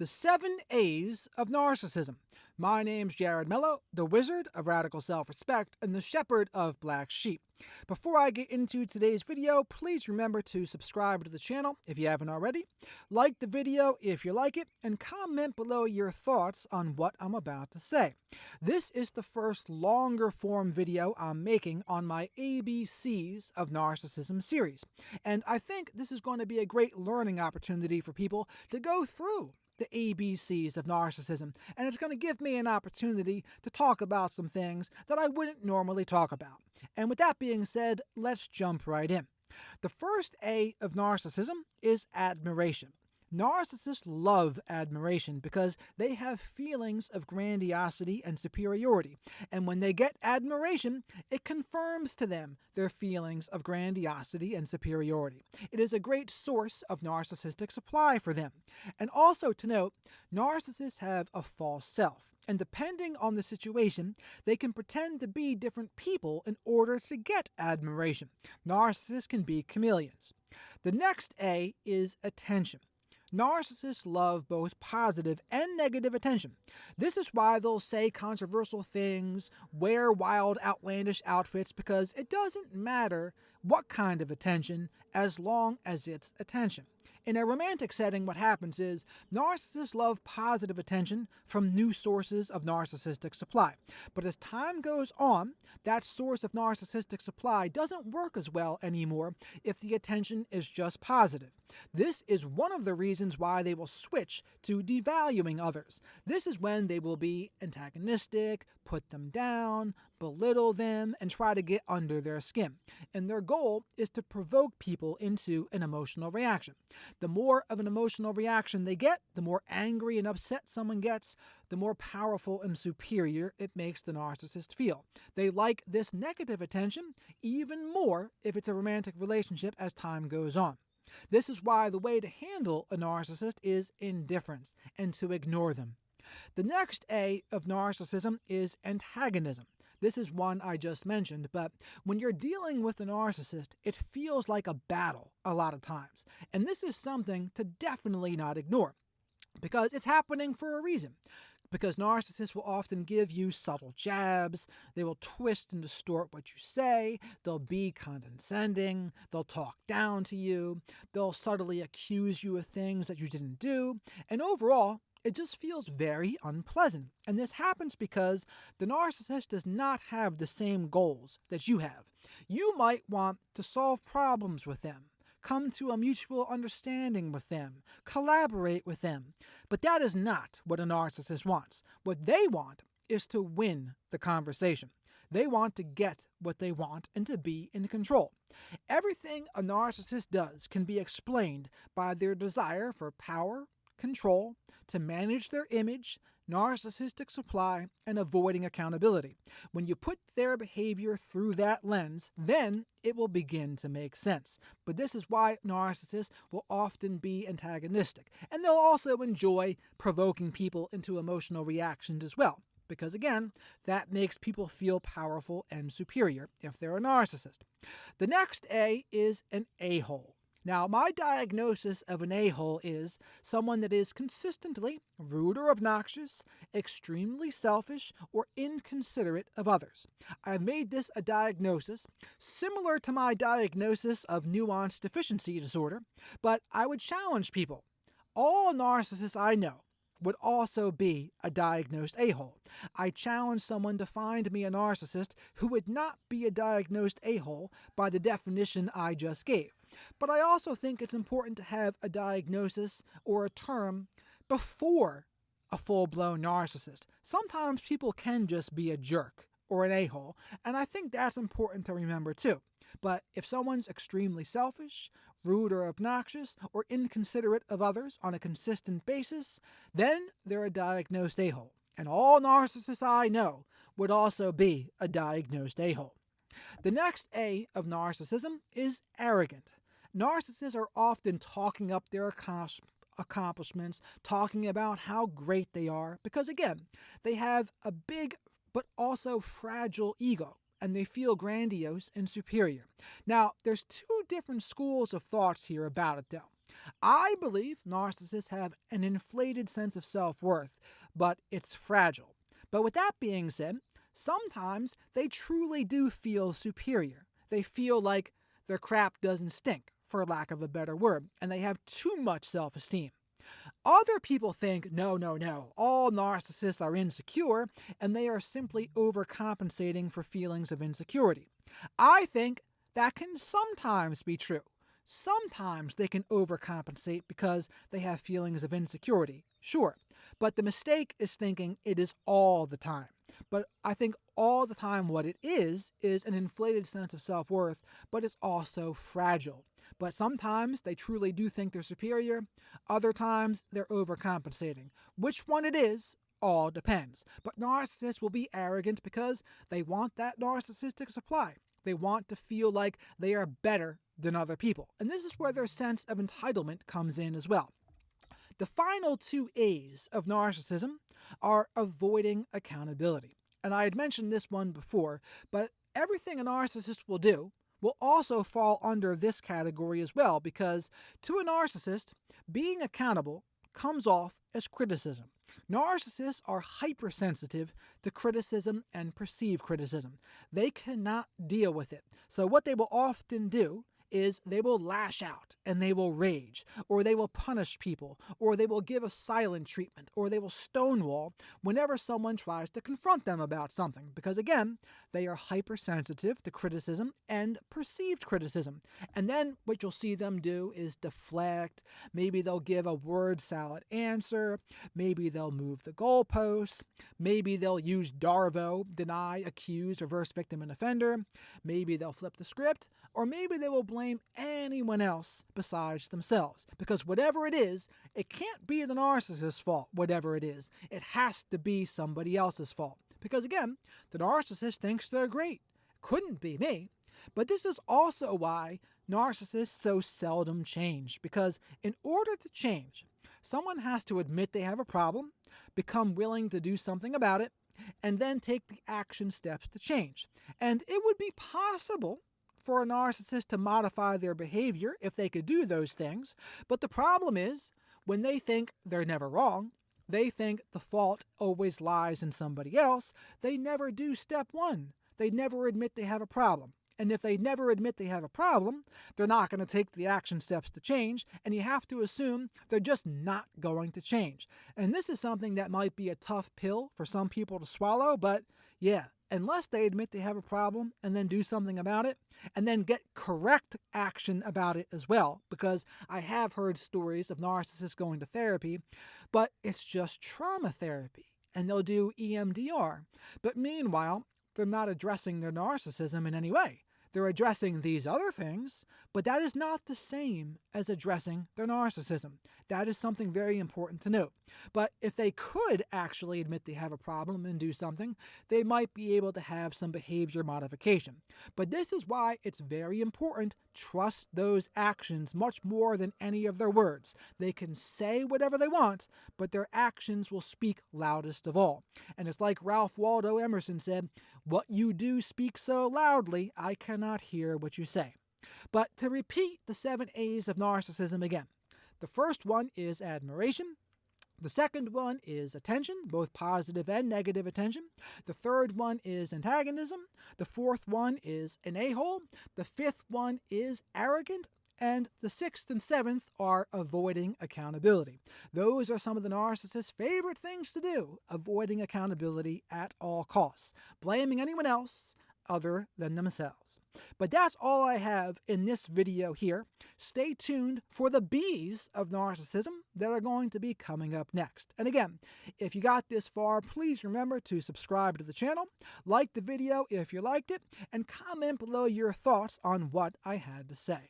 The 7 A's of Narcissism. My name's Jared Mello, the Wizard of Radical Self-Respect and the Shepherd of Black Sheep. Before I get into today's video, please remember to subscribe to the channel if you haven't already, like the video if you like it, and comment below your thoughts on what I'm about to say. This is the first longer form video I'm making on my ABCs of Narcissism series, and I think this is going to be a great learning opportunity for people to go through the ABCs of narcissism, and it's going to give me an opportunity to talk about some things that I wouldn't normally talk about. And with that being said, let's jump right in. The first A of narcissism is admiration. Narcissists love admiration because they have feelings of grandiosity and superiority, and when they get admiration, it confirms to them their feelings of grandiosity and superiority. It is a great source of narcissistic supply for them. And also to note, narcissists have a false self, and depending on the situation, they can pretend to be different people in order to get admiration. Narcissists can be chameleons. The next A is attention. Narcissists love both positive and negative attention. This is why they'll say controversial things, wear wild, outlandish outfits, because it doesn't matter what kind of attention as long as it's attention. In a romantic setting, what happens is narcissists love positive attention from new sources of narcissistic supply. But as time goes on, that source of narcissistic supply doesn't work as well anymore if the attention is just positive. This is one of the reasons why they will switch to devaluing others. This is when they will be antagonistic, put them down, belittle them, and try to get under their skin. And their goal is to provoke people into an emotional reaction. The more of an emotional reaction they get, the more angry and upset someone gets, the more powerful and superior it makes the narcissist feel. They like this negative attention even more if it's a romantic relationship as time goes on. This is why the way to handle a narcissist is indifference and to ignore them. The next A of narcissism is antagonism. This is one I just mentioned, but when you're dealing with a narcissist, it feels like a battle a lot of times. And this is something to definitely not ignore, because it's happening for a reason. Because narcissists will often give you subtle jabs, they will twist and distort what you say, they'll be condescending, they'll talk down to you, they'll subtly accuse you of things that you didn't do, and overall, it just feels very unpleasant. And this happens because the narcissist does not have the same goals that you have. You might want to solve problems with them, come to a mutual understanding with them, collaborate with them. But that is not what a narcissist wants. What they want is to win the conversation. They want to get what they want and to be in control. Everything a narcissist does can be explained by their desire for power, control, to manage their image, narcissistic supply, and avoiding accountability. When you put their behavior through that lens, then it will begin to make sense. But this is why narcissists will often be antagonistic, and they'll also enjoy provoking people into emotional reactions as well. Because again, that makes people feel powerful and superior if they're a narcissist. The next A is an a-hole. Now, my diagnosis of an a-hole is someone that is consistently rude or obnoxious, extremely selfish, or inconsiderate of others. I've made this a diagnosis similar to my diagnosis of nuanced deficiency disorder, but I would challenge people. All narcissists I know would also be a diagnosed a-hole. I challenge someone to find me a narcissist who would not be a diagnosed a-hole by the definition I just gave. But I also think it's important to have a diagnosis or a term before a full-blown narcissist. Sometimes people can just be a jerk or an a-hole, and I think that's important to remember too. But if someone's extremely selfish, rude or obnoxious, or inconsiderate of others on a consistent basis, then they're a diagnosed a-hole. And all narcissists I know would also be a diagnosed a-hole. The next A of narcissism is arrogant. Narcissists are often talking up their accomplishments, talking about how great they are, because again, they have a big but also fragile ego, and they feel grandiose and superior. Now, there's two different schools of thoughts here about it though. I believe narcissists have an inflated sense of self-worth, but it's fragile. But with that being said, sometimes they truly do feel superior. They feel like their crap doesn't stink, for lack of a better word, and they have too much self-esteem. Other people think, no, all narcissists are insecure, and they are simply overcompensating for feelings of insecurity. I think that can sometimes be true. Sometimes they can overcompensate because they have feelings of insecurity, sure. But the mistake is thinking it is all the time. But I think all the time what it is an inflated sense of self-worth, but it's also fragile. But sometimes they truly do think they're superior. Other times they're overcompensating. Which one it is all depends. But narcissists will be arrogant because they want that narcissistic supply. They want to feel like they are better than other people. And this is where their sense of entitlement comes in as well. The final two A's of narcissism are avoiding accountability. And I had mentioned this one before, but everything a narcissist will do will also fall under this category as well, because to a narcissist, being accountable comes off as criticism. Narcissists are hypersensitive to criticism and perceived criticism. They cannot deal with it. So what they will often do is they will lash out and they will rage, or they will punish people, or they will give a silent treatment, or they will stonewall whenever someone tries to confront them about something. Because again, they are hypersensitive to criticism and perceived criticism. And then what you'll see them do is deflect. Maybe they'll give a word salad answer. Maybe they'll move the goalposts. Maybe they'll use DARVO, deny, accuse, reverse victim and offender. Maybe they'll flip the script, or maybe they will blame anyone else besides themselves. Because whatever it is, it can't be the narcissist's fault, whatever it is. It has to be somebody else's fault. Because again, the narcissist thinks they're great. Couldn't be me. But this is also why narcissists so seldom change. Because in order to change, someone has to admit they have a problem, become willing to do something about it, and then take the action steps to change. And it would be possible for a narcissist to modify their behavior if they could do those things. But the problem is, when they think they're never wrong, they think the fault always lies in somebody else, they never do step one. They never admit they have a problem. And if they never admit they have a problem, they're not going to take the action steps to change, and you have to assume they're just not going to change. And this is something that might be a tough pill for some people to swallow, but yeah, unless they admit they have a problem and then do something about it, and then get correct action about it as well, because I have heard stories of narcissists going to therapy, but it's just trauma therapy, and they'll do EMDR. But meanwhile, they're not addressing their narcissism in any way. They're addressing these other things, but that is not the same as addressing their narcissism. That is something very important to note. But if they could actually admit they have a problem and do something, they might be able to have some behavior modification. But this is why it's very important to trust those actions much more than any of their words. They can say whatever they want, but their actions will speak loudest of all. And it's like Ralph Waldo Emerson said, "What you do speak so loudly, I cannot hear what you say." But to repeat the 7 A's of narcissism again, the first one is admiration. The second one is attention, both positive and negative attention. The third one is antagonism. The fourth one is an a-hole. The fifth one is arrogant. And the sixth and seventh are avoiding accountability. Those are some of the narcissist's favorite things to do, avoiding accountability at all costs, blaming anyone else other than themselves. But that's all I have in this video here. Stay tuned for the B's of narcissism that are going to be coming up next. And again, if you got this far, please remember to subscribe to the channel, like the video if you liked it, and comment below your thoughts on what I had to say.